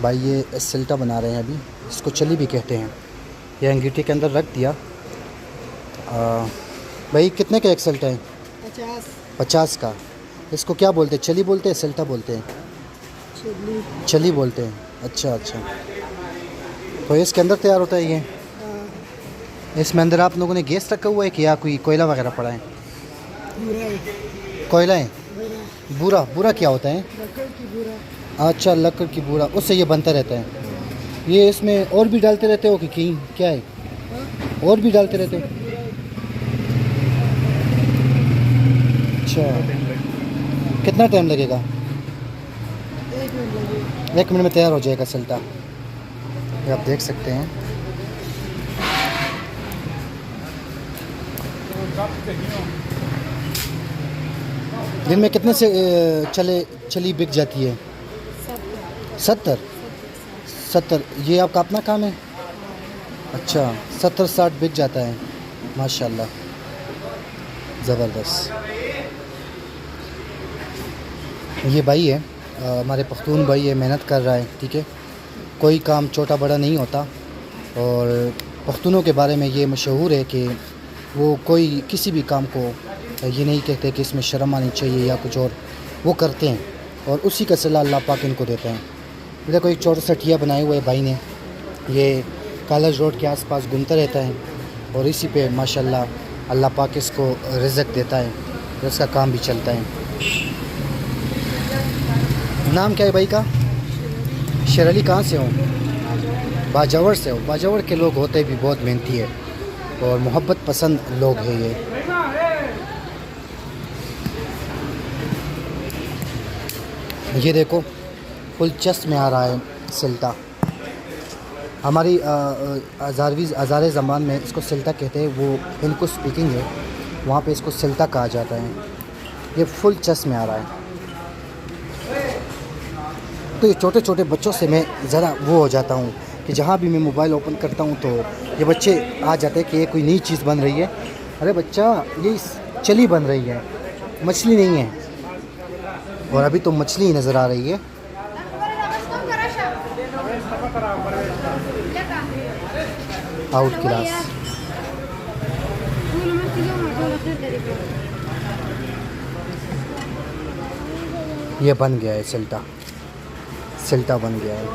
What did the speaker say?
भाई ये सिल्टा बना रहे हैं अभी, इसको चली भी कहते हैं। ये अंगीठी के अंदर रख दिया। भाई कितने का एक सिल्टा है? 50 का। इसको क्या बोलते हैं, चली बोलते हैं, सिल्टा बोलते हैं? चली बोलते हैं। अच्छा अच्छा, तो इसके अंदर तैयार होता है ये? इसमें अंदर आप लोगों ने गैस रखा हुआ है कि या कोई कोयला वगैरह पड़ा है? कोयला है। बूरा? बूरा क्या होता है? अच्छा, लकड़ की बूरा, उससे ये बनता रहता है। ये इसमें और भी डालते रहते हो कि क्या है? और भी डालते रहते हो? अच्छा, कितना टाइम लगेगा? 1 मिनट में तैयार हो जाएगा सिल्टा। ये आप देख सकते हैं। दिन में कितने से चली बिक जाती है? 70। ये आपका अपना काम है? अच्छा, 70-60 बिक जाता है, माशाल्लाह, ज़बरदस्त। ये भाई है, हमारे पख्तून भाई है, मेहनत कर रहा है, ठीक है। कोई काम छोटा बड़ा नहीं होता, और पख्तूनों के बारे में ये मशहूर है कि वो कोई किसी भी काम को ये नहीं कहते कि इसमें शर्म आनी चाहिए या कुछ और, वो करते हैं और उसी का सलाह अल्लाह पाक इनको देते हैं। देखो एक छोटा सा ठिया बनाए हुए भाई ने, ये कॉलेज रोड के आसपास घूमता रहता है और इसी पे माशाल्लाह अल्लाह पाक इसको रिज़्क़ देता है, तो इसका काम भी चलता है। नाम क्या है भाई का? शेर अली। कहाँ से हो? बाजावर से हो? बाजावर के लोग होते भी बहुत मेहनती है और मोहब्बत पसंद लोग हैं ये देखो फुल चस्ट में आ रहा है सिल्टा। हमारी हज़ारे ज़बान में इसको सिल्टा कहते हैं, वो इनको स्पीकिंग है, वहाँ पे इसको सिल्टा कहा जाता है। ये फुल चस्ट में आ रहा है। तो ये छोटे छोटे बच्चों से मैं ज़रा वो हो जाता हूँ कि जहाँ भी मैं मोबाइल ओपन करता हूँ तो ये बच्चे आ जाते हैं कि ये कोई नई चीज़ बन रही है। अरे बच्चा, ये चली बन रही है, मछली नहीं है, और अभी तो मछली ही नज़र आ रही है। Out class. ये बन गया है सिल्टा, सिल्टा बन गया है।